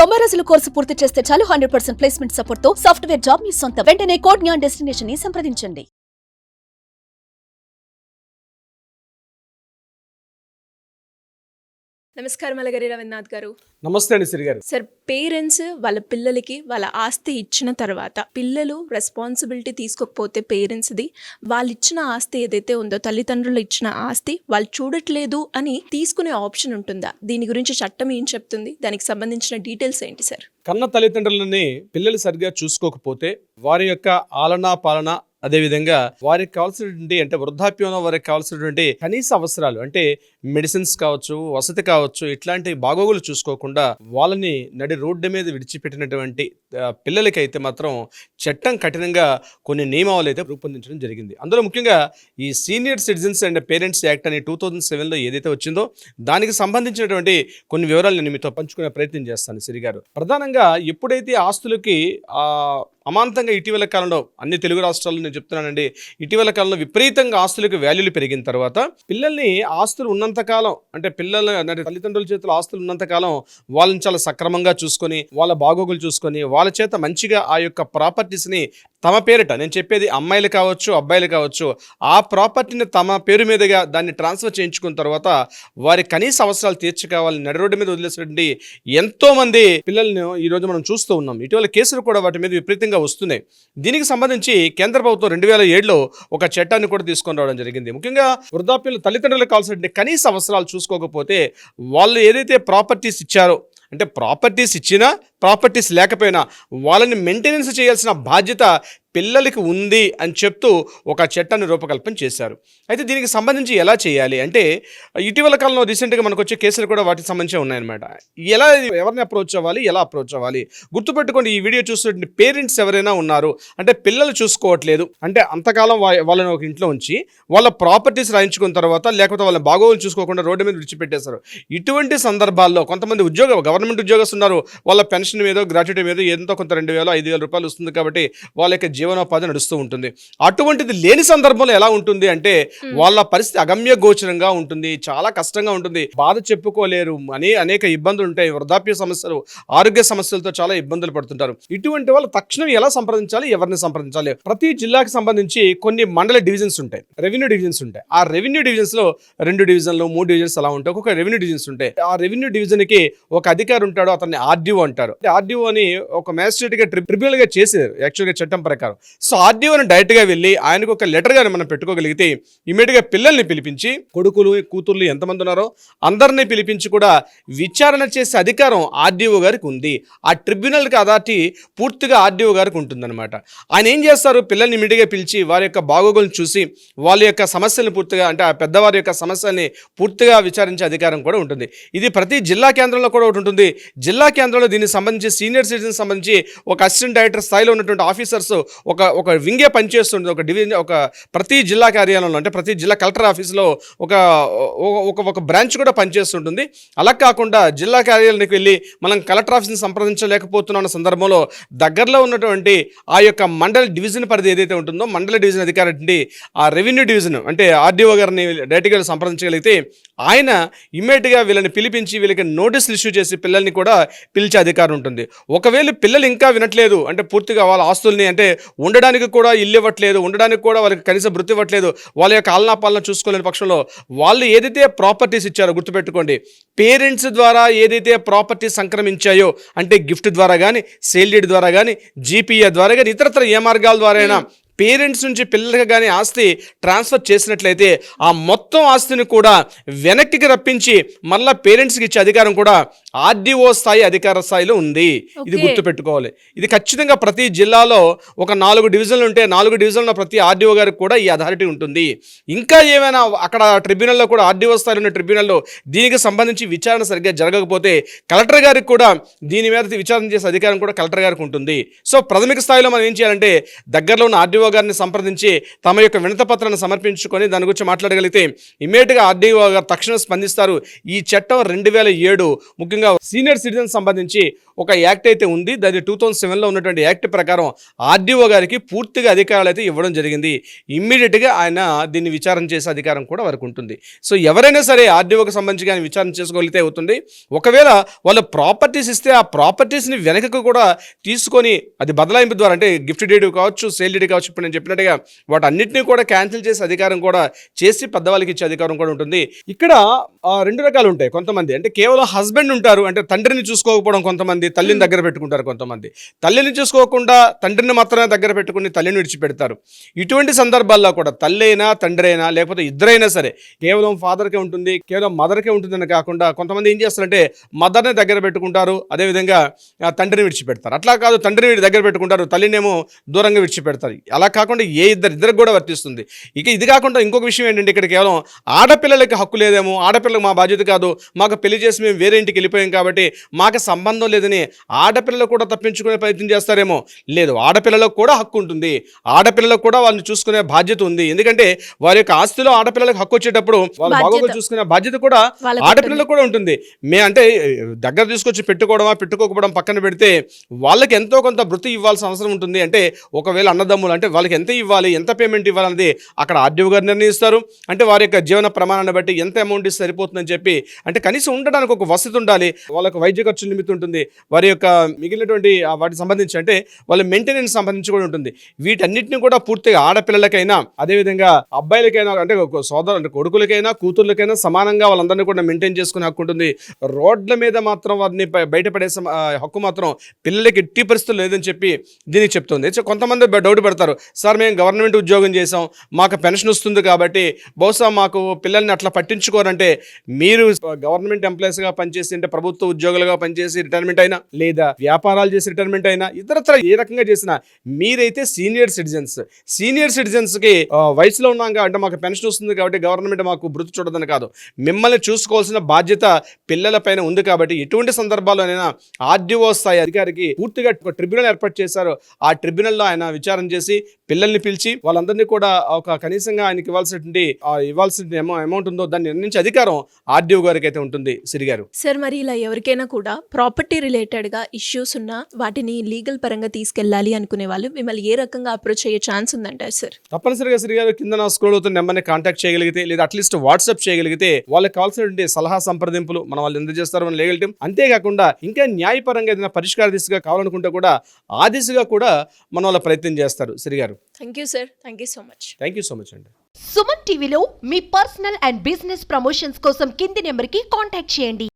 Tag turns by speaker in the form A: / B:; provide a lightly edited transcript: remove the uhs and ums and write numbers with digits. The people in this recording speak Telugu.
A: 90 రోజుల కోర్సు పూర్తి చేస్తే చాలు 100% ప్లేస్మెంట్ సపోర్ట్ తో సాఫ్ట్వేర్ జాబ్ మీ సొంతం. వెంటనే కోడ్ జ్ఞాన్ డెస్టినేషన్ ని సంప్రదించండి.
B: నమస్కారం అలగరి రవీంద్రనాథ్ గారు.
C: నమస్తే అండి శ్రీ గారు.
B: సార్, పేరెంట్స్ వాళ్ళ పిల్లలకి వాళ్ళ ఆస్తి ఇచ్చిన తర్వాత పిల్లలు రెస్పాన్సిబిలిటీ తీసుకోకపోతే పేరెంట్స్ది, వాళ్ళు ఇచ్చిన ఆస్తి ఏదైతే ఉందో తల్లిదండ్రులు ఇచ్చిన ఆస్తి వాళ్ళు చూడట్లేదు అని తీసుకునే ఆప్షన్ ఉంటుందా? దీని గురించి చట్టం ఏం చెప్తుంది? దానికి సంబంధించిన డీటెయిల్స్ ఏంటి సార్?
C: కన్న తల్లిదండ్రులని పిల్లలు సరిగ్గా చూసుకోకపోతే వారి యొక్క ఆలనా పాలన, అదేవిధంగా వారికి కావాల్సినటువంటి అంటే వృద్ధాప్యంలో వారికి కావాల్సినటువంటి కనీస అవసరాలు అంటే మెడిసిన్స్ కావచ్చు, వసతి కావచ్చు, ఇట్లాంటి బాగోగులు చూసుకోకుండా వాళ్ళని నడి రోడ్డు మీద విడిచిపెట్టినటువంటి పిల్లలకైతే మాత్రం చట్టం కఠినంగా కొన్ని నియమావళి అయితే రూపొందించడం జరిగింది. అందులో ముఖ్యంగా ఈ senior citizens and parents act అని 2007లో ఏదైతే వచ్చిందో దానికి సంబంధించినటువంటి కొన్ని వివరాలు నేను మీతో పంచుకునే ప్రయత్నం చేస్తాను శ్రీ గారు. ప్రధానంగా ఎప్పుడైతే ఆస్తులకి అమాంతంగా ఇటీవల కాలంలో అన్ని తెలుగు రాష్ట్రాల్లో నేను చెప్తున్నానండి, ఇటీవల కాలంలో విపరీతంగా ఆస్తులకు వాల్యూలు పెరిగిన తర్వాత పిల్లల్ని ఆస్తులు ఉన్నంతకాలం అంటే పిల్లల తల్లిదండ్రుల చేతుల్లో ఆస్తులు ఉన్నంతకాలం వాళ్ళని చాలా సక్రమంగా చూసుకొని వాళ్ళ బాగోగులు చూసుకొని వాళ్ళ చేత మంచిగా ఆ యొక్క ప్రాపర్టీస్ని తమ పేరిట, నేను చెప్పేది అమ్మాయిలు కావచ్చు అబ్బాయిలు కావచ్చు, ఆ ప్రాపర్టీని తమ పేరు మీదుగా దాన్ని ట్రాన్స్ఫర్ చేయించుకున్న తర్వాత వారి కనీస అవసరాలు తీర్చుకోవాలని నడి రోడ్డు మీద వదిలేసినటువంటి ఎంతో మంది పిల్లల్ని ఈరోజు మనం చూస్తూ ఉన్నాం. ఇటీవల కేసులు కూడా వాటి మీద విపరీతంగా వస్తున్నాయి. దీనికి సంబంధించి కేంద్ర ప్రభుత్వం 2007లో ఒక చట్టాన్ని కూడా తీసుకొని రావడం జరిగింది. ముఖ్యంగా వృద్ధాప్యులు తల్లిదండ్రులకు కావాల్సిన కనీస అవసరాలు చూసుకోకపోతే వాళ్ళు ఏదైతే ప్రాపర్టీస్ ఇచ్చారో, అంటే ప్రాపర్టీస్ ఇచ్చినా ప్రాపర్టీస్ లేకపోయినా వాళ్ళని మెయింటెనెన్స్ చేయాల్సిన బాధ్యత పిల్లలకి ఉంది అని చెప్తూ ఒక చట్టాన్ని రూపకల్పన చేశారు. అయితే దీనికి సంబంధించి ఎలా చేయాలి అంటే ఇటీవల కాలంలో రీసెంట్గా మనకు వచ్చే కేసులు కూడా వాటికి సంబంధించి ఉన్నాయన్నమాట. ఎవరిని అప్రోచ్ అవ్వాలి, ఎలా అప్రోచ్ అవ్వాలి గుర్తుపెట్టుకోండి. ఈ వీడియో చూస్తున్న పేరెంట్స్ ఎవరైనా ఉన్నారు అంటే పిల్లలు చూసుకోవట్లేదు అంటే అంతకాలం వాళ్ళని ఒక ఇంట్లో ఉంచి వాళ్ళ ప్రాపర్టీస్ రాయించుకున్న తర్వాత లేకపోతే వాళ్ళ బాగోగులు చూసుకోకుండా రోడ్డు మీద విడిచిపెట్టేశారు. ఇటువంటి సందర్భాల్లో కొంతమంది గవర్నమెంట్ ఉద్యోగస్తులు ఉన్నారు, వాళ్ళ పెన్షన్ మీదో గ్రాట్యుటీ మీద ఎంతో కొంత 2,000 5,000 రూపాయలు వస్తుంది కాబట్టి వాళ్ళ యొక్క జీవనోపాధి నడుస్తూ ఉంటుంది. అటువంటిది లేని సందర్భంలో ఎలా ఉంటుంది అంటే వాళ్ళ పరిస్థితి అగమ్య గోచరంగా ఉంటుంది, చాలా కష్టంగా ఉంటుంది, బాధ చెప్పుకోలేరు, అనేక ఇబ్బందులు ఉంటాయి, వృద్ధాప్య సమస్యలు, ఆరోగ్య సమస్యలతో చాలా ఇబ్బందులు పడుతుంటారు. ఇటువంటి వాళ్ళు తక్షణం ఎలా సంప్రదించాలి, ఎవరిని సంప్రదించాలి? ప్రతి జిల్లాకి సంబంధించి కొన్ని మండల డివిజన్స్ ఉంటాయి, రెవెన్యూ డివిజన్స్ ఉంటాయి. ఆ రెవెన్యూ డివిజన్స్ లో 2 డివిజన్లు 3 డివిజన్స్ అలా ఉంటాయి. ఒక్కొక్క రెవెన్యూ డివిజన్స్ ఉంటాయి. ఆ రెవెన్యూ డివిజన్ కి ఒక అధికారి ఉంటాడు, అతన్ని ఆర్డీఓ అంటారు. ఆర్డీఓ అని ఒక మ్యాజిస్ట్రేట్ గా ట్రిబ్యునల్ గా చేసేది యాక్చువల్గా చట్టం ప్రకారం. సో ఆర్డీఓని డైరెక్ట్ గా వెళ్ళి ఆయనకు ఒక లెటర్ గాని మనం పెట్టుకోగలిగితే ఇమీడియట్ గా పిల్లల్ని పిలిపించి, కొడుకులు కూతుర్లు ఎంతమంది ఉన్నారో అందరినీ పిలిపించి కూడా విచారణ చేసే అధికారం ఆర్డీఓ గారికి ఉంది. ఆ ట్రిబ్యునల్కి అథారిటీ పూర్తిగా ఆర్డీఓ గారికి ఉంటుందన్నమాట. ఆయన ఏం చేస్తారు, పిల్లల్ని ఇమీడియట్ గా పిలిచి వారి యొక్క బాగోగులను చూసి వాళ్ళ యొక్క సమస్యలను పూర్తిగా అంటే ఆ పెద్దవారి యొక్క సమస్యల్ని పూర్తిగా విచారించే అధికారం కూడా ఉంటుంది. ఇది ప్రతి జిల్లా కేంద్రంలో కూడా ఒకటి ఉంటుంది. జిల్లా కేంద్రంలో దీనికి సంబంధించి సీనియర్ సిటిజన్ సంబంధించి ఒక అసిస్టెంట్ డైరెక్టర్ స్థాయిలో ఉన్నటువంటి ఆఫీసర్స్ ఒక వింగే పనిచేస్తుంది. ఒక డివిజన్, ఒక ప్రతి జిల్లా కార్యాలయంలో అంటే ప్రతి జిల్లా కలెక్టర్ ఆఫీస్లో ఒక బ్రాంచ్ కూడా పనిచేస్తుంటుంది. అలా కాకుండా జిల్లా కార్యాలయానికి వెళ్ళి మనం కలెక్టర్ ఆఫీస్ని సంప్రదించలేకపోతున్న సందర్భంలో దగ్గరలో ఉన్నటువంటి ఆ యొక్క మండల డివిజన్ పరిధి ఏదైతే ఉంటుందో మండల డివిజన్ అధికారి ఆ రెవెన్యూ డివిజన్ అంటే ఆర్డీఓ గారిని డైరెక్ట్గా సంప్రదించగలిగితే ఆయన ఇమ్మీడియట్గా వీళ్ళని పిలిపించి వీళ్ళకి నోటీసులు ఇష్యూ చేసి పిల్లల్ని కూడా పిలిచే అధికారం ఉంటుంది. ఒకవేళ పిల్లలు ఇంకా వినట్లేదు అంటే పూర్తిగా వాళ్ళ ఆస్తుల్ని అంటే ఉండడానికి కూడా ఇల్లు ఇవ్వట్లేదు, ఉండడానికి కూడా వాళ్ళకి కనీసం వృత్తి ఇవ్వట్లేదు, వాళ్ళ యొక్క ఆలనా పాలన చూసుకోలేని పక్షంలో వాళ్ళు ఏదైతే ప్రాపర్టీస్ ఇచ్చారో గుర్తుపెట్టుకోండి, పేరెంట్స్ ద్వారా ఏదైతే ప్రాపర్టీస్ సంక్రమించాయో అంటే గిఫ్ట్ ద్వారా కానీ, సేల్ డీడ్ ద్వారా కానీ, జీపీఏ ద్వారా కానీ, ఇతరత్ర ఏ మార్గాల ద్వారా అయినా పేరెంట్స్ నుంచి పిల్లలకి కానీ ఆస్తి ట్రాన్స్ఫర్ చేసినట్లయితే ఆ మొత్తం ఆస్తిని కూడా వెనక్కి రప్పించి మళ్ళీ పేరెంట్స్కి ఇచ్చే అధికారం కూడా ఆర్డీఓ స్థాయి అధికార స్థాయిలో ఉంది. ఇది గుర్తుపెట్టుకోవాలి. ఇది ఖచ్చితంగా ప్రతి జిల్లాలో ఒక 4 డివిజన్లు ఉంటే 4 డివిజన్లో ప్రతి ఆర్డీఓ గారికి కూడా ఈ అథారిటీ ఉంటుంది. ఇంకా ఏమైనా అక్కడ ట్రిబ్యునల్లో కూడా ఆర్డీఓ స్థాయిలో ఉన్న ట్రిబ్యునల్లో దీనికి సంబంధించి విచారణ సరిగ్గా జరగకపోతే కలెక్టర్ గారికి కూడా దీని మీద విచారణ చేసే అధికారం కూడా కలెక్టర్ గారికి ఉంటుంది. సో ప్రాథమిక స్థాయిలో మనం ఏం చేయాలంటే దగ్గరలో ఉన్న ఆర్డీఓ గారిని సంప్రదించి తమ యొక్క వినతిపత్రాన్ని సమర్పించుకొని దాని గురించి మాట్లాడగలిగితే ఇమ్మీడియట్గా ఆర్డీఓ గారు తక్షణం స్పందిస్తారు. ఈ చట్టం 2007 ముఖ్యంగా అదేవిధంగా సీనియర్ సిటిజన్ సంబంధించి ఒక యాక్ట్ అయితే ఉంది. అది 2007లో ఉన్నటువంటి యాక్ట్ ప్రకారం ఆర్డీఓ గారికి పూర్తిగా అధికారాలు అయితే ఇవ్వడం జరిగింది. ఇమ్మీడియట్గా ఆయన దీన్ని విచారణ చేసే అధికారం కూడా వారికి ఉంటుంది. సో ఎవరైనా సరే ఆర్డీఓకి సంబంధించి కానీ విచారణ చేసుకోగలిగితే అవుతుంది. ఒకవేళ వాళ్ళు ప్రాపర్టీస్ ఇస్తే ఆ ప్రాపర్టీస్ని వెనకకు కూడా తీసుకొని అది బదలాయింపు ద్వారా అంటే గిఫ్ట్ డీడ్ కావచ్చు, సేల్ డీడ్ కావచ్చు, ఇప్పుడు నేను చెప్పినట్టుగా వాటన్నిటిని కూడా క్యాన్సిల్ చేసే అధికారం కూడా చేసి పెద్దవాళ్ళకి ఇచ్చే అధికారం కూడా ఉంటుంది. ఇక్కడ 2 రకాలు ఉంటాయి. కొంతమంది అంటే కేవలం హస్బెండ్ ఉంటారు, అంటే తండ్రిని చూసుకోకపోవడం, కొంతమంది తల్లిని దగ్గర పెట్టుకుంటారు, కొంతమంది తల్లిని చూసుకోకుండా తండ్రిని మాత్రమే దగ్గర పెట్టుకుని తల్లిని విడిచిపెడతారు. ఇటువంటి సందర్భాల్లో కూడా తల్లి అయినా తండ్రి అయినా లేకపోతే ఇద్దరైనా సరే కేవలం ఫాదర్కే ఉంటుంది, కేవలం మదర్కే ఉంటుందని కాకుండా కొంతమంది ఏం చేస్తారంటే మదర్ని దగ్గర పెట్టుకుంటారు, అదేవిధంగా తండ్రిని విడిచిపెడతారు. అట్లా కాదు, తండ్రిని దగ్గర పెట్టుకుంటారు, తల్లినేమో దూరంగా విడిచిపెడతారు. అలా కాకుండా ఇద్దరికి కూడా వర్తిస్తుంది. ఇక ఇది కాకుండా ఇంకొక విషయం ఏంటంటే ఇక్కడ కేవలం ఆడపిల్లలకి హక్కు లేదేమో, ఆడపిల్లలకు మా బాధ్యత కాదు, మాకు పెళ్లి చేసి మేము వేరే ఇంటికి వెళ్ళిపోయాం కాబట్టి మాకు సంబంధం లేదని ఆడపిల్లలు కూడా తప్పించుకునే ప్రయత్నం చేస్తారేమో. లేదు, ఆడపిల్లలకు కూడా హక్కు ఉంటుంది, ఆడపిల్లలకు కూడా వాళ్ళని చూసుకునే బాధ్యత ఉంది. ఎందుకంటే వారి యొక్క ఆస్తిలో ఆడపిల్లలకు హక్కు వచ్చేటప్పుడు వాళ్ళ బాగోగులు చూసుకునే బాధ్యత కూడా ఆడపిల్లలకు కూడా ఉంటుంది. అంటే దగ్గర తీసుకొచ్చి పెట్టుకోకపోవడం పక్కన పెడితే వాళ్ళకి ఎంతో కొంత వృత్తి ఇవ్వాల్సిన అవసరం ఉంటుంది. అంటే ఒకవేళ అన్నదమ్ములు అంటే వాళ్ళకి ఎంత ఇవ్వాలి, ఎంత పేమెంట్ ఇవ్వాలన్నది అక్కడ ఆర్డీఓ గారు నిర్ణయిస్తారు. అంటే వారి యొక్క జీవన ప్రమాణాన్ని బట్టి ఎంత అమౌంట్ ఇస్తే సరిపోతుందని చెప్పి, అంటే కనీసం ఉండడానికి ఒక వసతి ఉండాలి, వాళ్ళకు వైద్య ఖర్చు లిమిట్ ఉంటుంది, వారి యొక్క మిగిలినటువంటి వాటికి సంబంధించి అంటే వాళ్ళ మెయింటెనెన్స్ సంబంధించి కూడా ఉంటుంది. వీటన్నిటిని కూడా పూర్తిగా ఆడపిల్లలకైనా అదేవిధంగా అబ్బాయిలకైనా అంటే అంటే కొడుకులకైనా కూతుర్లకైనా సమానంగా వాళ్ళందరినీ కూడా మెయింటైన్ చేసుకునే హక్కు ఉంటుంది. రోడ్ల మీద మాత్రం వారిని బయటపడే హక్కు మాత్రం పిల్లలకి ఎట్టి పరిస్థితులు లేదని చెప్పి దీనికి చెప్తుంది. కొంతమంది డౌట్ పెడతారు, సార్ మేము గవర్నమెంట్ ఉద్యోగం చేసాం, మాకు పెన్షన్ వస్తుంది కాబట్టి బహుశా మాకు పిల్లల్ని అట్లా పట్టించుకోరంటే, మీరు గవర్నమెంట్ ఎంప్లాయీస్గా పనిచేసి అంటే ప్రభుత్వ ఉద్యోగులుగా పనిచేసి రిటైర్మెంట్ అయినా లేదా వ్యాపారాలు చేసి రిటైర్మెంట్ అయినా ఇతరత్ర ఏ రకంగా చేసినా మీరైతే సీనియర్ సిటిజన్స్కి వయసులో ఉన్నాక అంటే మాకు పెన్షన్ వస్తుంది కాబట్టి గవర్నమెంట్ మాకు వృత్తి చూడదని కాదు, మిమ్మల్ని చూసుకోవాల్సిన బాధ్యత పిల్లల పైన ఉంది. కాబట్టి ఎటువంటి సందర్భాల్లోనైనా ఆర్డీఓ స్థాయి అధికారికి పూర్తిగా ఒక ట్రిబ్యునల్ ఏర్పాటు చేశారు. ఆ ట్రిబ్యునల్లో ఆయన విచారణ చేసి పిల్లల్ని పిలిచి వాళ్ళందరినీ కూడా ఒక కనీసంగా ఆయనకి ఇవ్వాల్సిన అమౌంట్ ఉందో దాన్ని నిర్ణయించే అధికారం ఆర్డీఓ గారికి అయితే ఉంటుంది. సిరిగారు
B: సార్, మరి ఇలా ఎవరికైనా కూడా ప్రాపర్టీ రిలేటెడ్గా ఇష్యూస్ ఉన్నా వాటిని లీగల్ పరంగా తీసుకెళ్ళాలి అనుకునే వాళ్ళు మిమ్మల్ని ఏ రకంగా అప్రోచ్ అయ్యే ఛాన్స్ ఉందంటారు సార్?
C: తప్పనిసరిగా సిరిగారు కింద నా స్క్రోల్ అవుతున్న నెంబర్ని కాంటాక్ట్ చేయగలిగితే లేదా అట్లీస్ట్ వాట్సాప్ చేయగలిగితే వాళ్ళకి కావాల్సినటువంటి సలహా సంప్రదింపులు మనం వాళ్ళు అందజేస్తారు మన లీగల్ టీం. అంతేకాకుండా ఇంకా న్యాయపరంగా ఏదైనా పరిష్కార దిశగా కావాలనుకుంటే కూడా ఆ దిశగా కూడా మన వాళ్ళ ప్రయత్నం చేస్తారు. సిరిగారు
B: thank you sir, thank you so much.
C: Thank you so much అండి.
D: సుమన్ టీవీలో మీ పర్సనల్ అండ్ బిజినెస్ ప్రమోషన్స్ కోసం కింది నెంబర్కి కాంటాక్ట్ చేయండి.